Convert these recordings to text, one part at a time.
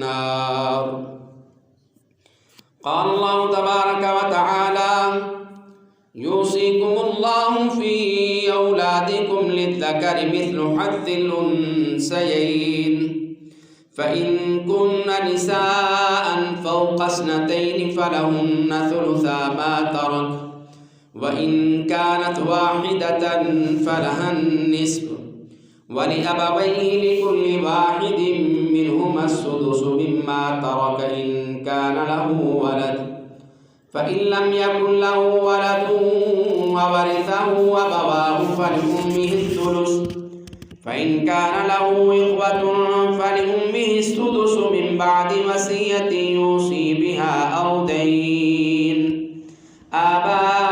النار. قال الله تبارك وتعالى: يوصيكم الله في أولادكم للذكر مثل حظ الأنثيين فإن كن نساء فوق اثنتين فلهن ثلثا ما ترك وإن كانت واحدة فلها النصف ولأبويه لكل واحد منهما السدس مما ترك إن كان له ولد فإن لم يكن له ولد وورثه أبواه فلأمه الثلث فإن كان له إخوة فلأمه السدس من بعد وصية يوصي بها أو دين. آباؤكم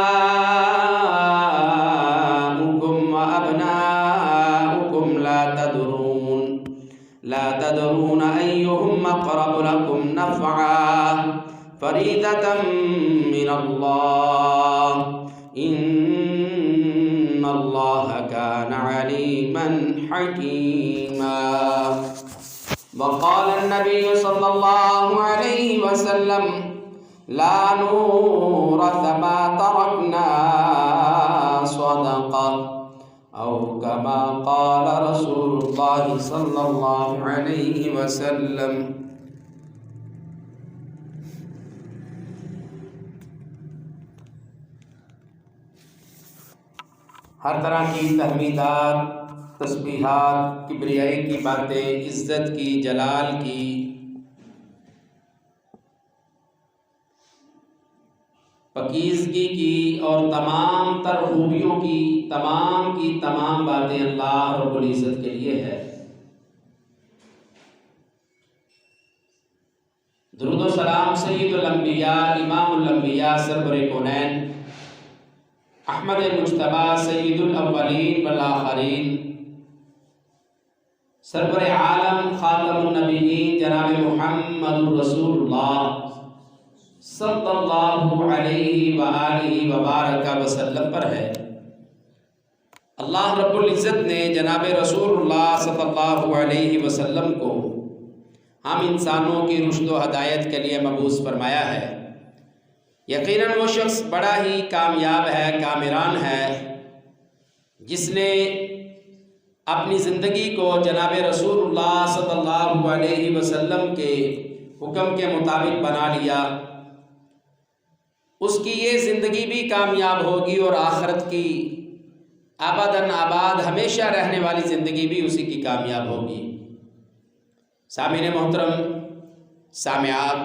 وأبناؤكم لا تدرون أيهم أقرب لكم نفعا فريضة من الله إن الله كان عليما حكيما. وقال النبي صلى الله عليه وسلم: لا نورث ما تركنا صدقة أو كما قال رسول الله صلى الله عليه وسلم. ہر طرح کی تحمیدات، تسبیحات، کبریائی کی باتیں، عزت کی، جلال کی، پاکیزگی کی اور تمام تر خوبیوں کی تمام باتیں اللہ رب العزت کے لیے ہے. درود و سلام سید الانبیاء، امام الانبیاء، سرور کونین، احمد مجتبی، سید الاولین والآخرین، سرور عالم، خاتم النبیین، جناب محمد رسول اللہ صلی اللہ علیہ وآلہ وبارک وسلم پر ہے. اللہ رب العزت نے جناب رسول اللہ صلی اللہ علیہ وسلم کو ہم انسانوں کی رشد و ہدایت کے لیے مبعوث فرمایا ہے. یقیناً وہ شخص بڑا ہی کامیاب ہے، کامران ہے، جس نے اپنی زندگی کو جناب رسول اللہ صلی اللہ علیہ وسلم کے حکم کے مطابق بنا لیا. اس کی یہ زندگی بھی کامیاب ہوگی اور آخرت کی ابداً آباد ہمیشہ رہنے والی زندگی بھی اسی کی کامیاب ہوگی. سامعین محترم، سامعات،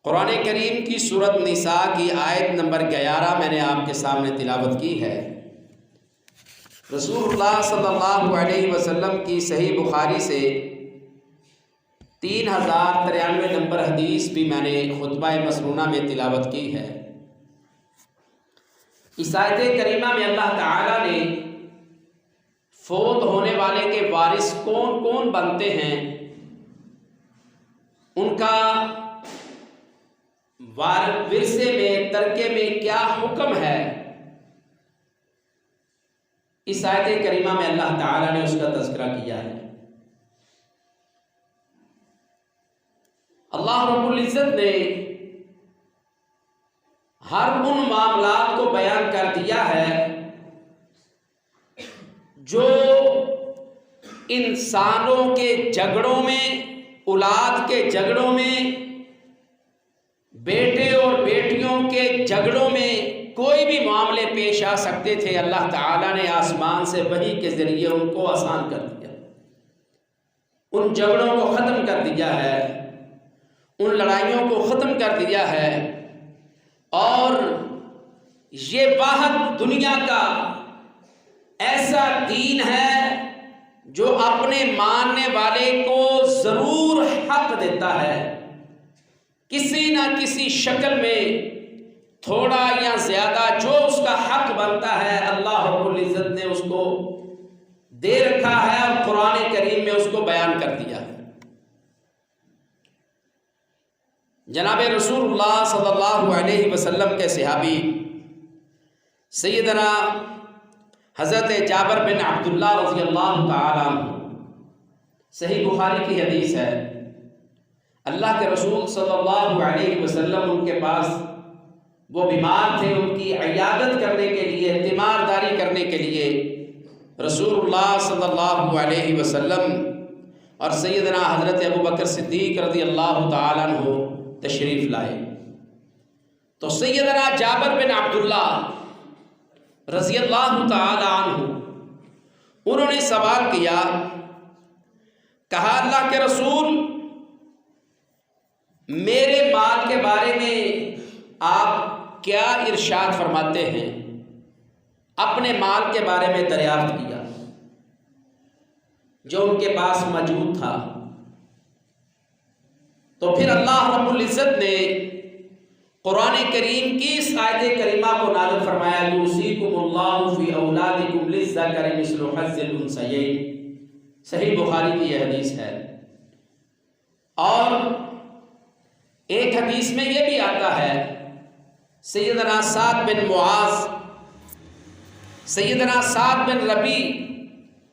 قرآن کریم کی سورۃ نساء کی آیت نمبر 11 میں نے آپ کے سامنے تلاوت کی ہے. رسول اللہ صلی اللہ علیہ وسلم کی صحیح بخاری سے 3093 نمبر حدیث بھی میں نے خطبہ مسنونہ میں تلاوت کی ہے. اس آیت کریمہ میں اللہ تعالیٰ نے فوت ہونے والے کے وارث کون کون بنتے ہیں، ان کا ورثے میں، ترکے میں کیا حکم ہے، اس آیت کریمہ میں اللہ تعالیٰ نے اس کا تذکرہ کیا ہے. اللہ رب العزت نے ہر ان معاملات کو بیان کر دیا ہے جو انسانوں کے جھگڑوں میں، اولاد کے جھگڑوں میں، بیٹے اور بیٹیوں کے جھگڑوں میں کوئی بھی معاملے پیش آ سکتے تھے. اللہ تعالیٰ نے آسمان سے وحی کے ذریعے ان کو آسان کر دیا، ان جھگڑوں کو ختم کر دیا ہے، ان لڑائیوں کو ختم کر دیا ہے. اور یہ واحد دنیا کا ایسا دین ہے جو اپنے ماننے والے کو ضرور حق دیتا ہے. کسی نہ کسی شکل میں تھوڑا یا زیادہ جو اس کا حق بنتا ہے اللہ رب العزت نے اس کو دے رکھا ہے اور قرآن کریم میں اس کو بیان کر دیا ہے. جناب رسول اللہ صلی اللہ علیہ وسلم کے صحابی سیدنا حضرت جابر بن عبداللہ رضی اللہ تعالیٰ عنہ، صحیح بخاری کی حدیث ہے، اللہ کے رسول صلی اللہ علیہ وسلم ان کے پاس وہ بیمار تھے، ان کی عیادت کرنے کے لیے، تیمارداری کرنے کے لیے رسول اللہ صلی اللہ علیہ وسلم اور سیدنا حضرت ابوبکر صدیق رضی اللہ تعالیٰ عنہ تشریف لائے۔ تو سیدنا جابر بن عبداللہ رضی اللہ تعالیٰ عنہ انہوں نے سوال کیا، کہا اللہ کے رسول میرے مال کے بارے میں آپ کیا ارشاد فرماتے ہیں؟ اپنے مال کے بارے میں دریافت کیا جو ان کے پاس موجود تھا۔ تو پھر اللہ رب العزت نے قرآن کریم کی اس آیت کریمہ کو نازل فرمایا، یوصیکم اللہ فی اولادکم للذکر مثل حظ الانثیین، صحیح بخاری کی یہ حدیث ہے۔ اور ایک حدیث میں یہ بھی آتا ہے، سیدنا سعد بن معاذ، سیدنا سعد بن ربیع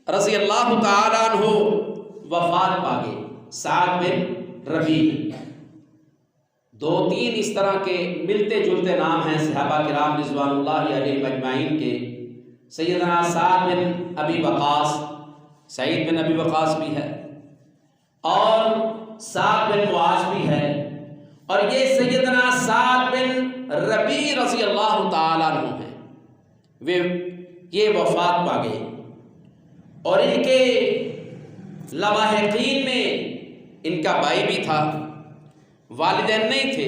رضی اللہ تعالیٰ عنہ وفات پا گئے۔ سعد بن ربیع، دو تین اس طرح کے ملتے جلتے نام ہیں صحابہ کرام رضوان اللہ علیہم اجمعین کے۔ سیدنا سعد بن ابی وقاص، سعید بن ابی وقاص بھی ہے، اور سعد بن معاذ بھی ہے، اور یہ سیدنا سعد بن ربیع رضی اللہ تعالیٰ عنہ ہیں، یہ وفات پا گئے۔ اور ان کے لواحقین میں ان کا بھائی بھی تھا، والدین نہیں تھے،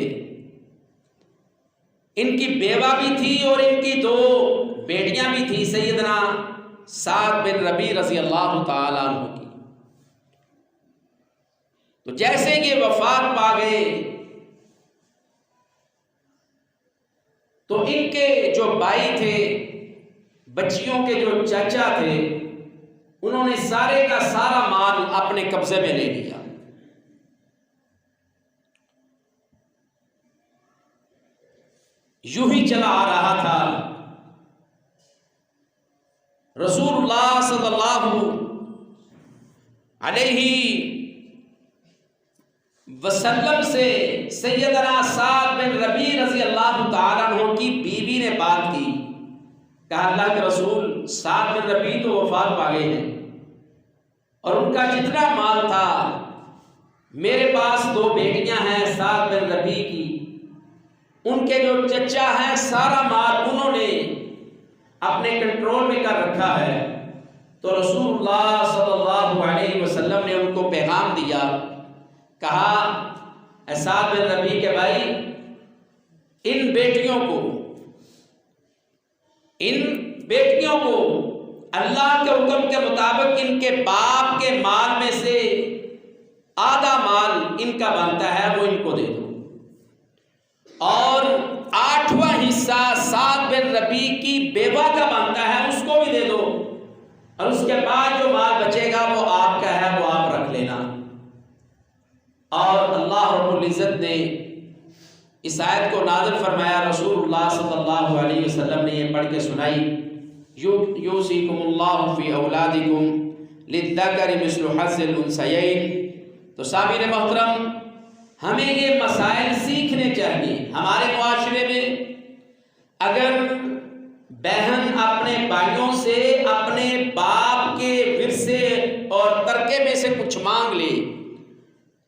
ان کی بیوہ بھی تھی اور ان کی دو بیٹیاں بھی تھی سیدنا سعد بن ربیع رضی اللہ تعالیٰ عنہ کی۔ تو جیسے یہ وفات پا گئے تو ان کے جو بھائی تھے، بچیوں کے جو چچا تھے، انہوں نے سارے کا سارا مال اپنے قبضے میں لے لیا۔ یوں ہی چلا آ رہا تھا، رسول اللہ صلی اللہ علیہ وسلم سے سیدنا سعد بن ربیع رضی اللہ تعالیٰ عنہ کی بیوی نے بات کی، کہا اللہ کے رسول سعد بن ربیع تو وفات پا گئے ہیں، اور ان کا جتنا مال تھا، میرے پاس دو بیٹیاں ہیں سعد بن ربیع کی، ان کے جو چچا ہیں سارا مال انہوں نے اپنے کنٹرول میں کر رکھا ہے۔ تو رسول اللہ صلی اللہ علیہ وسلم نے ان کو پیغام دیا، کہا اے سعد بن ربیع کے بھائی، ان بیٹیوں کو اللہ کے حکم کے مطابق ان کے باپ کے مال میں سے آدھا مال ان کا بنتا ہے وہ ان کو دے دو، اور 8واں حصہ سعد بن ربیع کی بیوہ کا بنتا ہے اس کو بھی دے دو، اور اس کے بعد جو مال بچے گا وہ آپ کا ہے، وہ آپ رکھ لینا۔ اور اللہ رب العزت نے اس آیت کو نازل فرمایا، رسول اللہ صلی اللہ علیہ وسلم نے یہ پڑھ کے سنائی، یوصیکم اللہ فی اولادکم للذکر مثل حظ الانثیین۔ تو سامعین محترم، ہمیں یہ مسائل سیکھنے چاہیے۔ ہمارے معاشرے میں اگر بہن اپنے بھائیوں سے اپنے باپ کے ورثے اور ترکے میں سے کچھ مانگ لے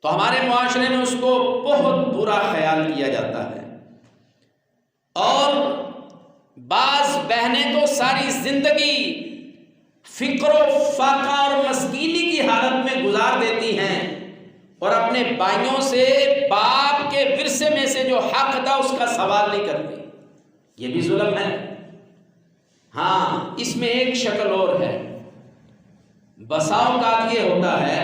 تو ہمارے معاشرے میں اس کو بہت برا خیال کیا جاتا ہے، اور بعض بہنیں تو ساری زندگی فقر و فاقہ اور مسکینی کی حالت میں گزار دیتی ہیں، اور اپنے بھائیوں سے باپ کے ورثے میں سے جو حق تھا اس کا سوال نہیں کرتے۔ یہ بھی ظلم ہے۔ ہاں، اس میں ایک شکل اور ہے۔ بسا اوقات یہ ہوتا ہے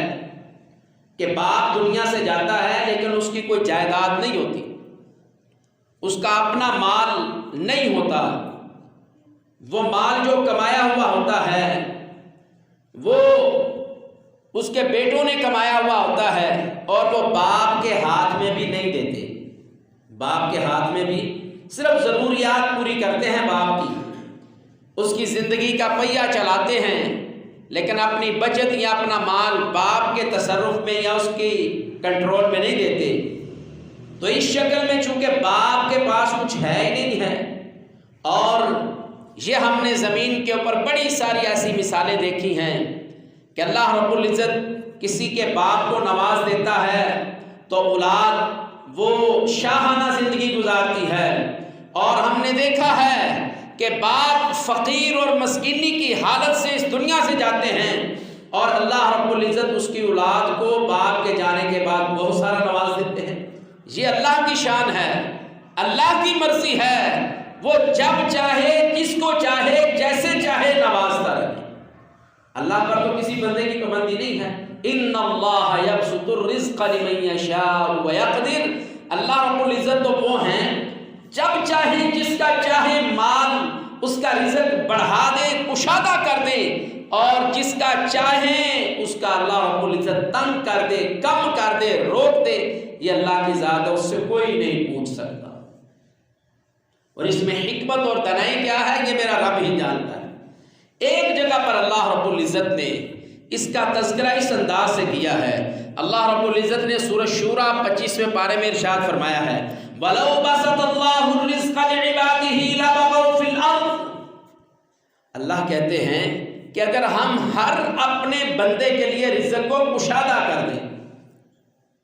کہ باپ دنیا سے جاتا ہے لیکن اس کی کوئی جائیداد نہیں ہوتی، اس کا اپنا مال نہیں ہوتا، وہ مال جو کمایا ہوا ہوتا ہے وہ اس کے بیٹوں نے کمایا ہوا ہوتا ہے، اور وہ باپ کے ہاتھ میں بھی نہیں دیتے۔ باپ کے ہاتھ میں بھی صرف ضروریات پوری کرتے ہیں باپ کی، اس کی زندگی کا پہیہ چلاتے ہیں، لیکن اپنی بچت یا اپنا مال باپ کے تصرف میں یا اس کی کنٹرول میں نہیں دیتے، تو اس شکل میں چونکہ باپ کے پاس کچھ ہے ہی نہیں ہے. اور یہ ہم نے زمین کے اوپر بڑی ساری ایسی مثالیں دیکھی ہیں کہ اللہ رب العزت کسی کے باپ کو نواز دیتا ہے تو اولاد وہ شاہانہ زندگی گزارتی ہے، اور ہم نے دیکھا ہے کہ باپ فقیر اور مسکینی کی حالت سے اس دنیا سے جاتے ہیں اور اللہ رب العزت اس کی اولاد کو باپ کے جانے کے بعد بہت سارا نواز دیتے ہیں. یہ اللہ کی شان ہے، اللہ کی مرضی ہے، وہ جب چاہے جس کو چاہے جیسے چاہے نوازتا رہے. اللہ پر تو کسی بندے کی پابندی نہیں ہے. ان اللہ یبسط الرزق لمن یشاء ویقدر. اللہ رب العزت تو وہ ہیں جب چاہے جس کا چاہے مال اس کا رزق بڑھا دے، کشادہ کر دے، اور جس کا چاہے اس کا اللہ رب العزت تنگ کر دے، کم کر دے، روک دے. یہ اللہ کی ذات ہے، اس سے کوئی نہیں پوچھ سکتا. اور اس میں حکمت اور دانائی کیا ہے یہ میرا رب ہی جانتا ہے. ایک جگہ پر اللہ رب العزت نے اس کا تذکرہ اس انداز سے کیا ہے. اللہ رب العزت نے سورہ شورى 25ویں پارے میں ارشاد فرمایا ہے وَلَوْ بَسَطَ اللَّهُ الرِّزْقَ لِعِبَادِهِ لَبَغَوْا فِي الْأَرْضِ. اللہ کہتے ہیں کہ اگر ہم ہر اپنے بندے کے لیے رزق کو کشادہ کر دیں،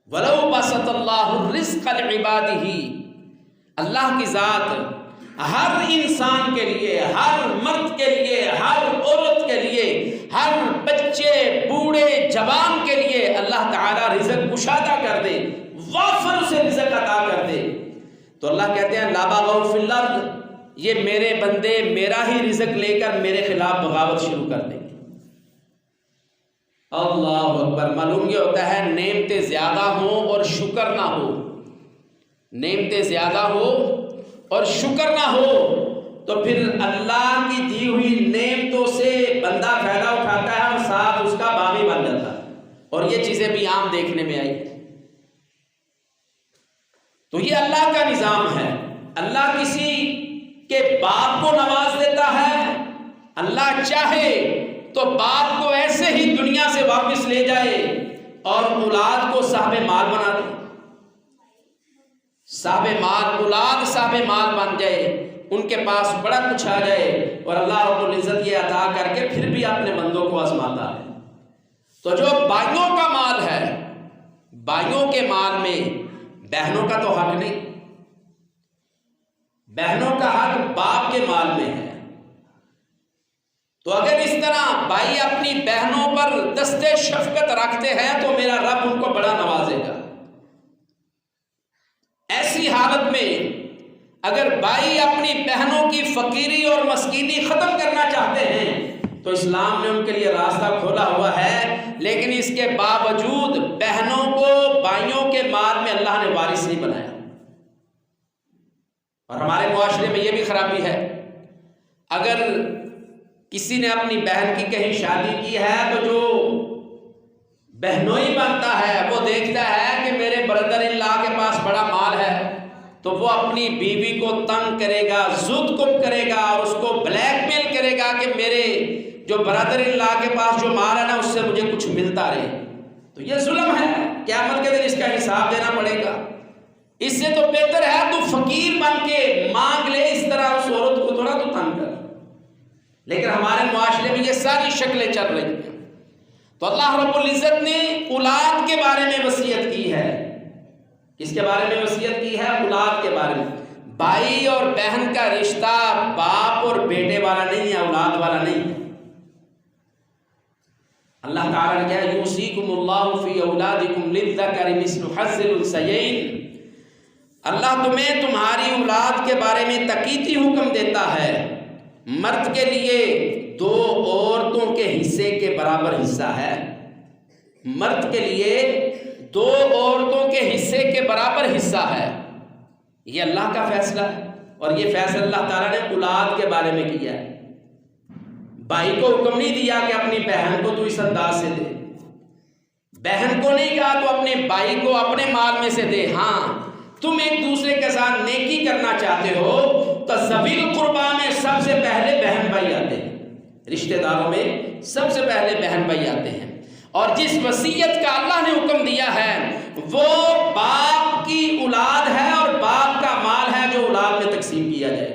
وَلَوْ بَسَطَ اللَّهُ الرِّزْقَ لِعِبَادِهِ، اللہ کی ذات ہر انسان کے لیے، ہر مرد کے لیے، ہر عورت کے لیے، ہر بچے بوڑھے جوان کے لیے اللہ تعالیٰ رزق کشادہ کر دے، وافر سے رزق عطا کر دے. تو اللہ کہتے ہیں لا بغوا فی الارض، یہ میرے بندے میرا ہی رزق لے کر میرے خلاف بغاوت شروع کر دیں گے. اللہ اکبر. معلوم یہ ہوتا ہے نعمتیں زیادہ ہوں اور شکر نہ ہو، نعمتیں زیادہ ہو اور شکر نہ ہو تو پھر اللہ کی دی ہوئی نعمتوں سے بندہ فائدہ اٹھاتا ہے اور ساتھ اس کا باغی بن جاتا ہے. اور یہ چیزیں بھی عام دیکھنے میں آئی. تو یہ اللہ کا نظام ہے. اللہ کسی کے باپ کو نواز دیتا ہے، اللہ چاہے تو باپ کو ایسے ہی دنیا سے واپس لے جائے اور اولاد کو صاحب مال بنا دے. صاحب مال، اولاد صاحب مال بن جائے، ان کے پاس بڑا کچھ آ جائے، اور اللہ رب العزت یہ عطا کر کے پھر بھی اپنے بندوں کو آزماتا ہے. تو جو بھائیوں کا مال ہے، بھائیوں کے مال میں بہنوں کا تو حق نہیں، بہنوں کا حق باپ کے مال میں ہے. تو اگر اس طرح بھائی اپنی بہنوں پر دستے شفقت رکھتے ہیں تو میرا رب ان کو بڑا نوازے گا. ایسی حالت میں اگر بھائی اپنی بہنوں کی فقیری اور مسکینی ختم کرنا چاہتے ہیں تو اسلام نے ان کے لیے راستہ کھولا ہوا ہے، لیکن اس کے باوجود بہنوں کو بھائیوں کے مال میں اللہ نے وارث نہیں بنایا. اور ہمارے معاشرے میں یہ بھی خرابی ہے، اگر کسی نے اپنی بہن کی کہیں شادی کی ہے تو جو بہنوئی بنتا ہے وہ دیکھتا ہے کہ میرے بردر ان لا کے پاس بڑا مال ہے، تو وہ اپنی بیوی کو تنگ کرے گا، زد کب کرے گا اور اس کو بلیک میل کرے گا کہ میرے جو برادر ان لا کے پاس جو مال ہے نا اس سے مجھے کچھ ملتا رہے. تو یہ ظلم ہے، قیامت کے دن اس کا حساب دینا پڑے گا. اس سے تو بہتر ہے تو فقیر بن کے مانگ لے، اس طرح اس عورت کو تھوڑا تو تنگ کر. لیکن ہمارے معاشرے میں یہ ساری شکلیں چل رہی ہیں. تو اللہ رب العزت نے اولاد کے بارے میں وصیت کی ہے. کس کے بارے میں وصیت کی ہے؟ اولاد کے بارے میں. بھائی اور بہن کا رشتہ باپ اور بیٹے والا نہیں ہے، اولاد والا نہیں ہے. اللہ تعالیٰ نے کہا یوصیکم اللہ فی اولادکم للذکر مثل حظ الانثیین. اللہ تمہیں تمہاری اولاد کے بارے میں تاکیدی حکم دیتا ہے، مرد کے لیے 2 عورتوں کے حصے کے برابر حصہ ہے. مرد کے لیے 2 عورتوں کے حصے کے برابر حصہ ہے. یہ اللہ کا فیصلہ ہے، اور یہ فیصلہ اللہ تعالیٰ نے اولاد کے بارے میں کیا ہے. بھائی کو حکم نہیں دیا کہ اپنی بہن کو تو اس انداز سے دے، بہن کو نہیں کہا تو اپنے بھائی کو اپنے مال میں سے دے. ہاں تم ایک دوسرے کے ساتھ نیکی کرنا چاہتے ہو تو ذوی القربیٰ میں سب سے پہلے بہن بھائی آتے ہیں. رشتہ داروں میں سب سے پہلے بہن بھائی آتے ہیں، اور جس وصیت کا اللہ نے حکم دیا ہے وہ باپ کی اولاد ہے اور باپ کا مال ہے جو اولاد میں تقسیم کیا جائے گا۔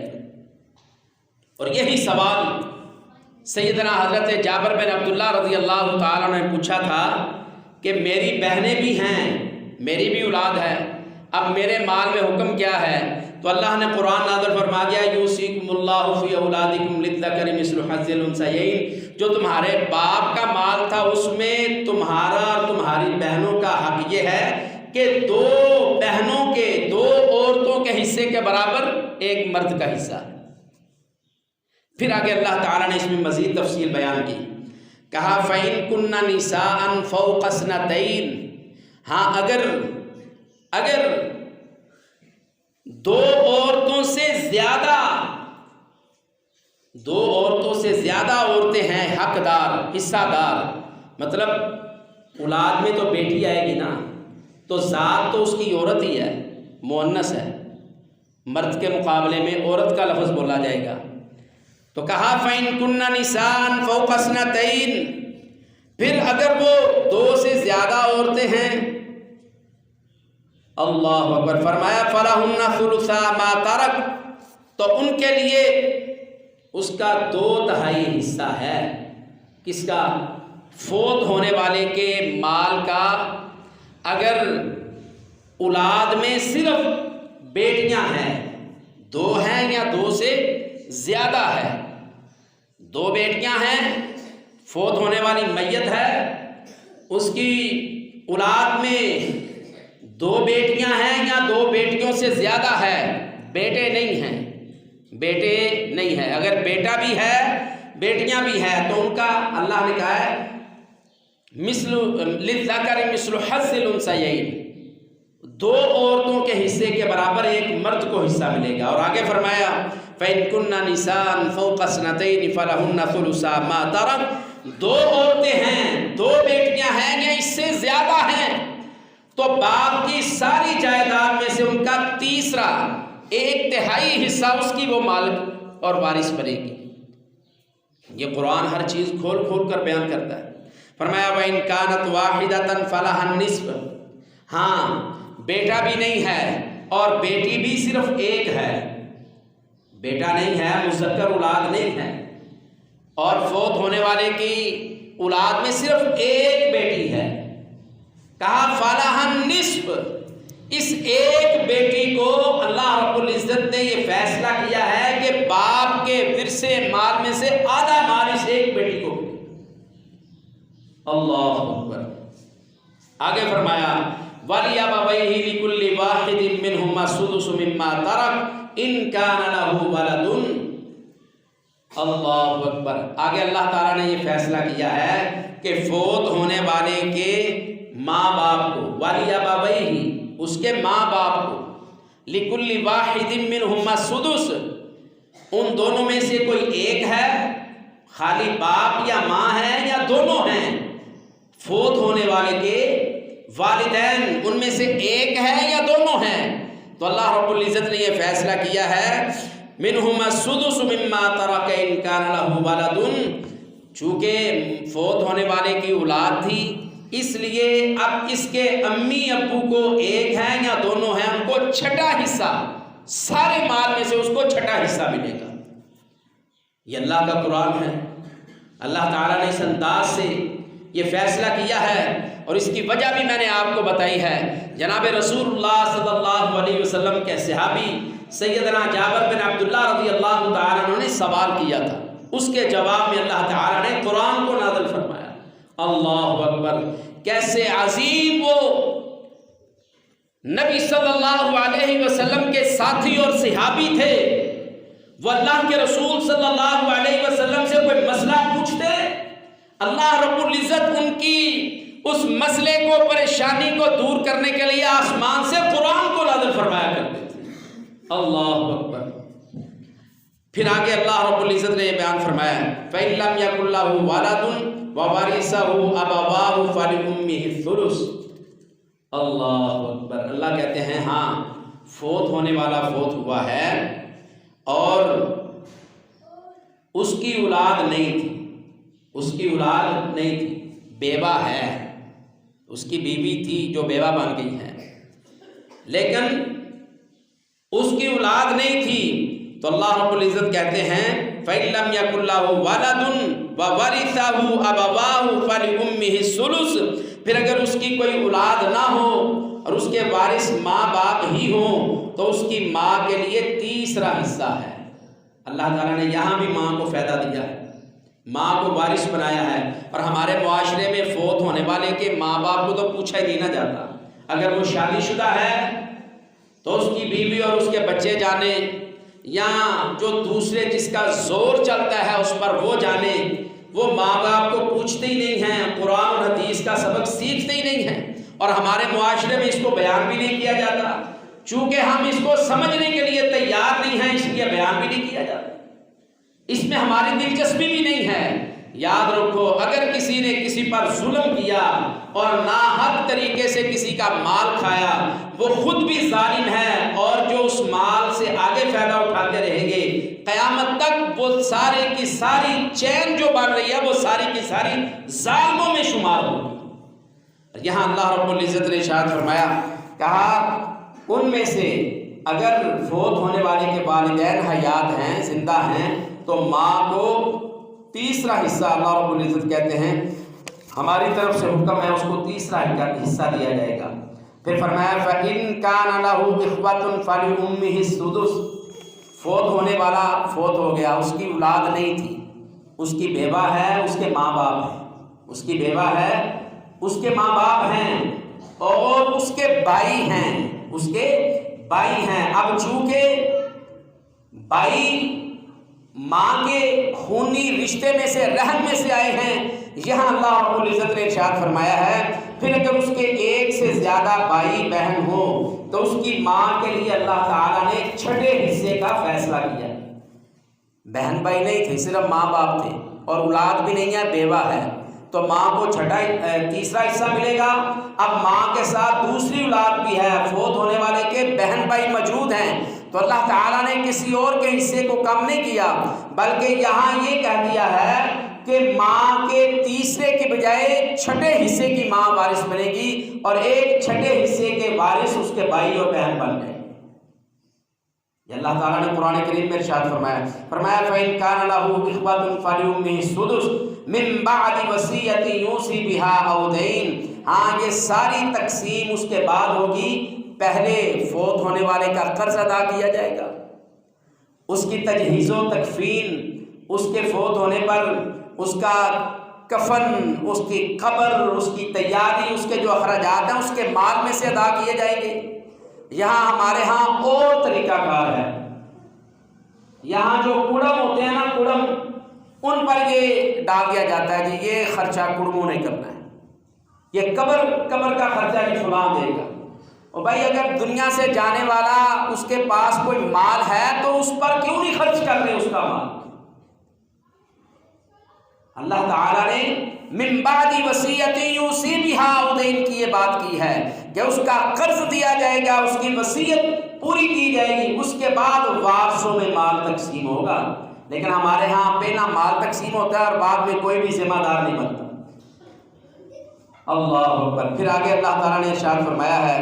اور یہی سوال سیدنا حضرت جابر بن عبداللہ رضی اللہ تعالیٰ نے پوچھا تھا کہ میری بہنیں بھی ہیں، میری بھی اولاد ہے، اب میرے مال میں حکم کیا ہے؟ تو اللہ نے قرآن نازل فرما دیا یوصیکم اللہ فی اولادکم للذکر مثل حظ الانثیین، جو تمہارے باپ کا مال تھا اس میں تمہارا اور تمہاری بہنوں کا حق یہ ہے کہ دو بہنوں کے، دو عورتوں کے حصے کے برابر ایک مرد کا حصہ ہے۔ پھر آگے اللہ تعالیٰ نے اس میں مزید تفصیل بیان کی، کہا فَإِن كُنَّ نِسَاءً فَوْقَ اثْنَتَيْنِ، ہاں اگر دو عورتوں سے زیادہ عورتیں ہیں حقدار، حصہ دار، مطلب اولاد میں تو بیٹی آئے گی نا، تو ذات تو اس کی عورت ہی ہے، مؤنث ہے، مرد کے مقابلے میں عورت کا لفظ بولا جائے گا۔ تو کہا فَإِن كُنَّ نِسَاءً فَوْقَ اثْنَتَيْنِ، پھر اگر وہ دو سے زیادہ عورتیں ہیں، اللہ اکبر، فرمایا فَلَهُنَّ ثُلُثَا مَا تَرَكَ، تو ان کے لیے اس کا 2/3 حصہ ہے، کس کا؟ فوت ہونے والے کے مال کا۔ اگر اولاد میں صرف بیٹیاں ہیں، 2 ہیں یا 2 سے زیادہ ہے، 2 بیٹیاں ہیں، فوت ہونے والی میت ہے، اس کی اولاد میں 2 بیٹیاں ہیں یا 2 بیٹیوں سے زیادہ ہے، بیٹے نہیں ہیں، اگر بیٹا بھی ہے بیٹیاں بھی ہیں تو ان کا اللہ نے کہا ہے للذکر مثل حظ الانثیین، 2 عورتوں کے حصے کے برابر ایک مرد کو حصہ ملے گا۔ اور آگے فرمایا فَإِن كُنَّ نِسَاءً فَوْقَ اثْنَتَيْنِ فَلَهُنَّ ثُلُثَا مَا تَرَكَ، 2 عورتیں ہیں، 2 بیٹیاں ہیں یا اس سے زیادہ ہیں، تو باپ کی ساری جائیداد میں سے ان کا تیسرا 1/3 حصہ اس کی وہ مالک اور وارث بنے گی۔ یہ قرآن ہر چیز کھول کھول کر بیان کرتا ہے۔ فرمایا وَإِن كَانَتْ وَاحِدَةً فَلَهَا النِّصْفُ، ہاں بیٹا بھی نہیں ہے اور بیٹی بھی صرف ایک ہے، بیٹا نہیں ہے، مذکر اولاد نہیں ہے، اور فوت ہونے والے کی اولاد میں صرف ایک بیٹی ہے، کہا فَلَهَا النِّصْفُ، اس ایک بیٹی کو اللہ رب العزت نے یہ فیصلہ کیا ہے کہ باپ کے ورثے مال میں سے آدھا مال اس ایک بیٹی کو ملے۔ اللہ اکبر۔ آگے فرمایا وَلِأَبَوَيْهِ لِكُلِّ وَاحِدٍ مِّنْهُمَا السُّدُسُ مِمَّا تَرَكَ إِن كَانَ لَهُ وَلَدٌ۔ اللہ اکبر۔ آگے اللہ تعالیٰ نے یہ فیصلہ کیا ہے کہ فوت ہونے والے کے ماں باپ کو، وَلِأَبَوَيْهِ، اس کے ماں باپ کو، لِكُلِّ وَاحِدٍ مِّنْهُمَا السُّدُسُ، ان دونوں میں سے کوئی ایک ہے، خالی باپ یا ماں ہے یا دونوں ہیں، فوت ہونے والے کے والدین ان میں سے ایک ہے یا دونوں ہیں، تو اللہ رب العزت نے یہ فیصلہ کیا ہے مِنْهُمَا السُّدُسُ مِمَّا تَرَكَ إِن كَانَ لَهُ وَلَدٌ، چونکہ فوت ہونے والے کی اولاد تھی اس لیے اب اس کے امی ابو کو ایک ہے یا دونوں ہیں، ان کو 6واں حصہ، سارے مال میں سے اس کو 6واں حصہ ملے گا۔ یہ اللہ کا قرآن ہے، اللہ تعالیٰ نے اس انداز سے یہ فیصلہ کیا ہے، اور اس کی وجہ بھی میں نے آپ کو بتائی ہے۔ جناب رسول اللہ صلی اللہ علیہ وسلم کے صحابی سیدنا جابر بن عبداللہ رضی اللہ تعالیٰ عنہ نے سوال کیا تھا، اس کے جواب میں اللہ تعالیٰ نے قرآن کو نازل فرمایا۔ اللہ اکبر، کیسے عظیم وہ نبی صلی اللہ علیہ وسلم کے ساتھی اور صحابی تھے، وہ اللہ کے رسول صلی اللہ علیہ وسلم سے کوئی مسئلہ پوچھتے، اللہ رب العزت ان کی اس مسئلے کو، پریشانی کو دور کرنے کے لیے آسمان سے قرآن کو نازل فرمایا کرتے تھے۔ اللہ اکبر۔ پھر آگے اللہ رب العزت نے یہ بیان فرمایا فَإِن لَمْ يَكُنْ لَهُ وَلَدٌ وَوَرِثَهُ أَبَوَاهُ فَلِأُمِّهِ الثُّلُثُ۔ اللہ اکبر۔ اللہ کہتے ہیں ہاں فوت ہونے والا فوت ہوا ہے اور اس کی اولاد نہیں تھی، اس کی اولاد نہیں تھی، بیوہ ہے، اس کی بیوی تھی جو بیوہ بن گئی ہے، لیکن اس کی اولاد نہیں تھی، تو اللہ رب العزت کہتے ہیں فَإِن لَّمْ يَكُن لَّهُ وَلَدٌ وَوَرِثَهُ أَبَوَاهُ فَلِأُمِّهِ الثُّلُثُ، پھر اگر اس کی کوئی اولاد نہ ہو اور اس کے وارث ماں باپ ہی ہوں تو اس کی ماں کے لیے تیسرا حصہ ہے۔ اللہ تعالیٰ نے یہاں بھی ماں کو فائدہ دیا ہے، ماں کو وارث بنایا ہے، اور ہمارے معاشرے میں فوت ہونے والے کے ماں باپ کو تو پوچھا ہی نہیں نہ جاتا۔ اگر وہ شادی شدہ ہے تو اس کی بیوی اور اس کے بچے جانے، یا جو دوسرے جس کا زور چلتا ہے اس پر وہ جانے، وہ ماں باپ کو پوچھتے ہی نہیں ہیں، قرآن اور حدیث کا سبق سیکھتے ہی نہیں ہیں، اور ہمارے معاشرے میں اس کو بیان بھی نہیں کیا جاتا، چونکہ ہم اس کو سمجھنے کے لیے تیار نہیں ہیں، اس لیے بیان بھی نہیں کیا جاتا، اس میں ہماری دلچسپی بھی نہیں ہے۔ یاد رکھو، اگر کسی نے کسی پر ظلم کیا اور ناحق طریقے سے کسی کا مال کھایا، وہ خود بھی ظالم ہے، اور جو اس مال سے آگے فائدہ اٹھاتے رہیں گے قیامت تک، وہ سارے کی ساری چین جو بن رہی ہے وہ ساری کی ساری ظالموں میں شمار ہوگی۔ یہاں اللہ رب العزت نے ارشاد فرمایا، کہا ان میں سے اگر فوت ہونے والے کے والدین حیات ہیں، زندہ ہیں، تو ماں کو تیسرا حصہ، اللہ رب العزت کہتے ہیں ہماری طرف سے حکم ہے، اس کو تیسرا حصہ دیا جائے گا۔ پھر فرمایا فَإِن كَانَ لَهُ إِخْوَةٌ فَلِأُمِّهِ السُّدُسُ، فوت ہونے والا فوت ہو گیا، اس کی اولاد نہیں تھی، اس کی بیوہ ہے، اس کے ماں باپ ہیں، اس کی بیوہ ہے، اس کے ماں باپ ہیں، اور اس کے بھائی ہیں، اس کے بھائی ہیں۔ اب چونکہ بھائی ماں کے خونی رشتے میں سے، رحم میں سے آئے ہیں، یہاں اللہ رب العزت نے ارشاد فرمایا ہے پھر اگر اس کے ایک سے زیادہ بھائی بہن ہو تو اس کی ماں کے لیے اللہ تعالیٰ نے چھٹے حصے کا فیصلہ کیا۔ بہن بھائی نہیں تھے، صرف ماں باپ تھے، اور اولاد بھی نہیں ہے، بیوہ ہے، تو ماں کو تیسرا حصہ ملے گا۔ اب ماں کے ساتھ دوسری اولاد بھی ہے، فوت ہونے والے کے بہن بھائی موجود ہیں، تو اللہ تعالیٰ نے کسی اور کے حصے کو کم نہیں کیا، بلکہ یہاں یہ کہہ دیا ہے کہ ماں کے تیسرے کے بجائے چھٹے حصے کی ماں وارث بنے گی، اور ایک چھٹے حصے کے وارث اس کے بھائی اور بہن بن گئے۔ یہ اللہ تعالیٰ نے قرآن کریم میں ارشاد فرمایا فَإِن كَانَ لَهُ إِخْوَةٌ فَلِأُمِّهِ السُّدُسُ مِن بَعْدِ وَصِيَّةٍ يُوصِي بِهَا أَوْ دَيْنٍ۔ ہاں، یہ ساری تقسیم اس کے بعد ہوگی، پہلے فوت ہونے والے کا قرض ادا کیا جائے گا، اس کی تجہیز و تکفین، اس کے فوت ہونے پر اس کا کفن، اس کی قبر، اس کی تیاری، اس کے جو اخراجات ہیں اس کے مال میں سے ادا کیے جائیں گے۔ یہاں ہمارے ہاں اور طریقہ کار ہے، یہاں جو کڑم ہوتے ہیں نا، کڑم، ان پر یہ ڈال دیا جاتا ہے کہ یہ خرچہ کڑموں نے کرنا ہے، یہ قبر کا خرچہ یہ فلاں دے گا۔ اور بھائی اگر دنیا سے جانے والا اس کے پاس کوئی مال ہے تو اس پر کیوں نہیں خرچ کر رہے اس کا مال؟ اللہ تعالیٰ نے من بعد وصیۃ یوصی بہا أو دین کی یہ بات کی ہے کہ اس کا قرض دیا جائے گا، اس کی وصیت پوری کی جائے گی، اس کے بعد وارثوں میں مال تقسیم ہوگا۔ لیکن ہمارے ہاں پہلا مال تقسیم ہوتا ہے اور بعد میں کوئی بھی ذمہ دار نہیں بنتا۔ اللہ اکبر۔ پھر آگے اللہ تعالیٰ نے ارشاد فرمایا ہے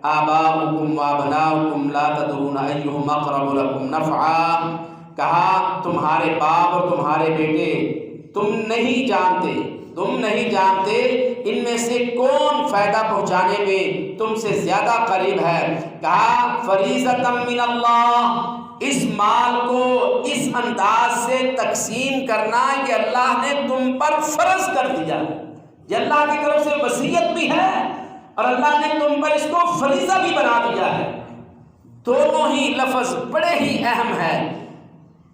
آباؤکم وابناؤکم لا تدرون ایہم اقرب لکم نفعا، کہا تمہارے باپ اور تمہارے بیٹے تم نہیں جانتے ان میں سے کون فائدہ پہنچانے میں تم سے زیادہ قریب ہے۔ کہا فریضۃ من اللہ، اس مال کو اس انداز سے تقسیم کرنا یہ اللہ نے تم پر فرض کر دیا ہے، یہ اللہ کی طرف سے وصیت بھی ہے اور اللہ نے تم پر اس کو فریضہ بھی بنا دیا ہے۔ دونوں ہی لفظ بڑے ہی اہم ہے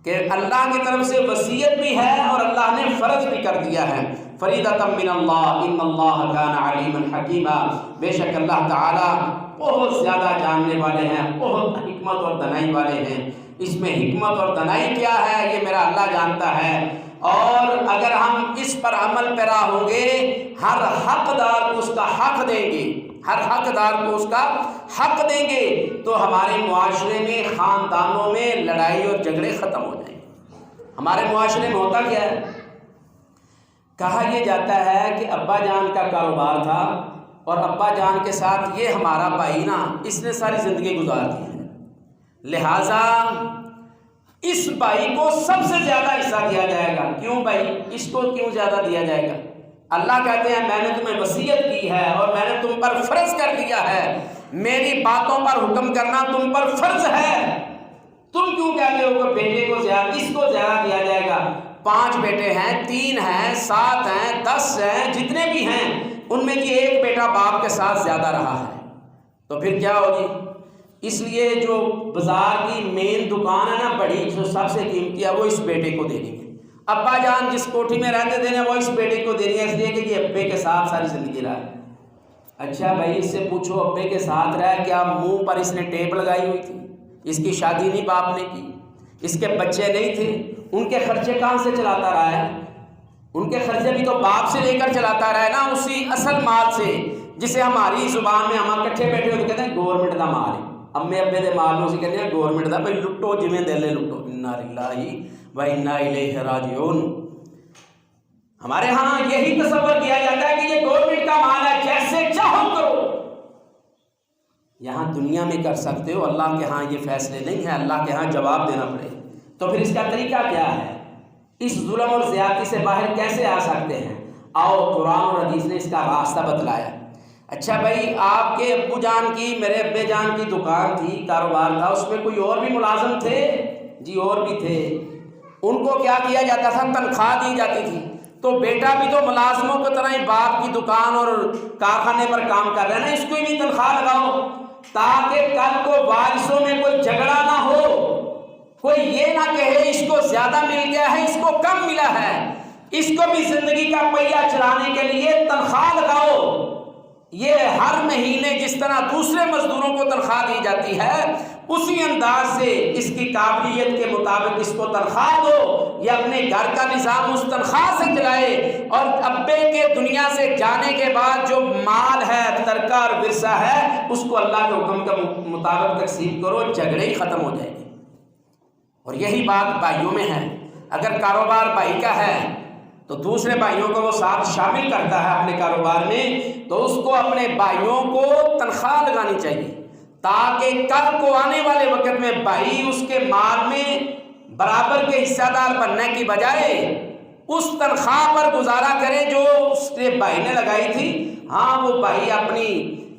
کہ اللہ کی طرف سے وصیت بھی ہے اور اللہ نے فرض بھی کر دیا ہے۔ فریضۃ من اللہ ان اللہ کان علیما حکیما، بے شک اللہ تعالی بہت زیادہ جاننے والے ہیں، بہت حکمت اور دانائی والے ہیں۔ اس میں حکمت اور دانائی کیا ہے یہ میرا اللہ جانتا ہے، اور اگر ہم اس پر عمل پیرا ہوں گے، ہر حقدار کو اس کا حق دیں گے، ہر حقدار کو اس کا حق دیں گے، تو ہمارے معاشرے میں، خاندانوں میں لڑائی اور جھگڑے ختم ہو جائیں گے۔ ہمارے معاشرے میں ہوتا کیا ہے کہا یہ جاتا ہے کہ ابا جان کا کاروبار تھا اور ابا جان کے ساتھ یہ ہمارا بھائی نا اس نے ساری زندگی گزار دی ہے، لہٰذا اس بھائی کو سب سے زیادہ حصہ دیا جائے گا۔ کیوں بھائی، اس کو کیوں زیادہ دیا جائے گا؟ اللہ کہتے ہیں میں نے تمہیں وصیت کی ہے اور میں نے تم پر فرض کر دیا ہے، میری باتوں پر حکم کرنا تم پر فرض ہے، تم کیوں کہتے ہو کہ بیٹے کو زیادہ، اس کو زیادہ دیا جائے گا؟ 5 بیٹے ہیں، 3 ہیں، 7 ہیں، 10 ہیں، جتنے بھی ہیں ان میں کی ایک بیٹا باپ کے ساتھ زیادہ رہا ہے، تو پھر کیا ہوگی؟ اس لیے جو بازار کی مین دکان ہے نا بڑی، جو سب سے قیمتی ہے، وہ اس بیٹے کو دینی ہے۔ ابا جان جس کوٹھی میں رہتے تھے نا وہ اس بیٹے کو دینی ہے، اس لیے کہ یہ ابے کے ساتھ ساری زندگی رہا ہے۔ اچھا بھائی اس سے پوچھو ابے کے ساتھ رہا، کیا منہ پر اس نے ٹیپ لگائی ہوئی تھی؟ اس کی شادی نہیں باپ نے کی، اس کے بچے نہیں تھے، ان کے خرچے کہاں سے چلاتا رہا ہے؟ ان کے خرچے بھی تو باپ سے لے کر چلاتا رہا ہے نا، اسی اصل مال سے، جسے ہماری زبان میں ہم کٹھے بیٹھے ہوتے کہتے ہیں گورنمنٹ دا مال ہے، امی ابے دے مال میں اسی کہتے ہیں گورنمنٹ دا، بھائی لٹو جویں دل لٹو، انا للہ و انا الیہ راجعون۔ ہمارے ہاں یہی تصور کیا جاتا ہے کہ یہ گورنمنٹ کا مال ہے، جیسے چاہو کرو۔ یہاں دنیا میں کر سکتے ہو، اللہ کے ہاں یہ فیصلے نہیں ہیں، اللہ کے ہاں جواب دینا پڑے۔ تو پھر اس کا طریقہ کیا ہے؟ اس ظلم اور زیادتی سے باہر کیسے آ سکتے ہیں؟ آؤ قرآن اور حدیث نے اس کا راستہ بتلایا۔ اچھا بھائی آپ کے ابو جان کی، میرے ابے جان کی دکان تھی، کاروبار تھا، اس میں کوئی اور بھی ملازم تھے؟ جی اور بھی تھے۔ ان کو کیا کیا جاتا تھا؟ تنخواہ دی جاتی تھی۔ تو بیٹا بھی تو ملازموں کی طرح ہی باپ کی دکان اور کارخانے پر کام کر رہے ہیں نا، اس کو بھی تنخواہ لگاؤ تاکہ کل کو وارثوں میں کوئی جھگڑا نہ ہو، کوئی یہ نہ کہے اس کو زیادہ مل گیا ہے اس کو کم ملا ہے۔ اس کو بھی زندگی کا پہیہ چلانے کے لیے تنخواہ لگاؤ۔ یہ ہر مہینے جس طرح دوسرے مزدوروں کو تنخواہ دی جاتی ہے اسی انداز سے اس کی قابلیت کے مطابق اس کو تنخواہ دو، یہ اپنے گھر کا نظام اس تنخواہ سے چلائے، اور ابے کے دنیا سے جانے کے بعد جو مال ہے، ترکہ اور ورثہ ہے، اس کو اللہ کے حکم کے مطابق تقسیم کرو، جھگڑے ہی ختم ہو جائیں گے۔ اور یہی بات بھائیوں میں ہے، اگر کاروبار بھائی کا ہے تو دوسرے بھائیوں کو وہ ساتھ شامل کرتا ہے اپنے کاروبار میں، تو اس کو اپنے بھائیوں کو تنخواہ لگانی چاہیے تاکہ کل کو آنے والے وقت میں بھائی اس کے مال میں برابر کے حصہ دار بننے کی بجائے اس تنخواہ پر گزارا کرے جو اس کے بھائی نے لگائی تھی۔ ہاں وہ بھائی اپنی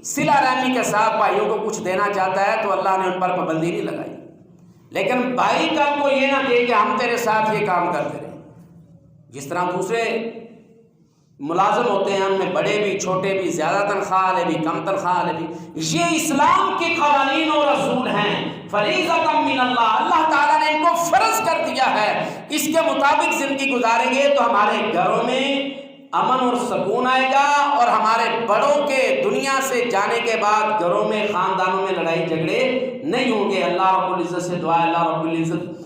صلہ رحمی کے ساتھ بھائیوں کو کچھ دینا چاہتا ہے تو اللہ نے ان پر پابندی نہیں لگائی، لیکن بھائی کل کو یہ نہ کہے کہ ہم تیرے ساتھ یہ کام کرتے رہے۔ جس طرح دوسرے ملازم ہوتے ہیں، ان میں بڑے بھی چھوٹے بھی، زیادہ تنخواہ والے بھی کم تنخواہ والے بھی، یہ اسلام کے قوانین اور اصول ہیں، فریضۃ من اللہ، اللہ تعالیٰ نے ان کو فرض کر دیا ہے، اس کے مطابق زندگی گزاریں گے تو ہمارے گھروں میں امن اور سکون آئے گا، اور ہمارے بڑوں کے دنیا سے جانے کے بعد گھروں میں خاندانوں میں لڑائی جھگڑے نہیں ہوں گے۔ اللہ رب العزت سے دعا ہے اللہ رب العزت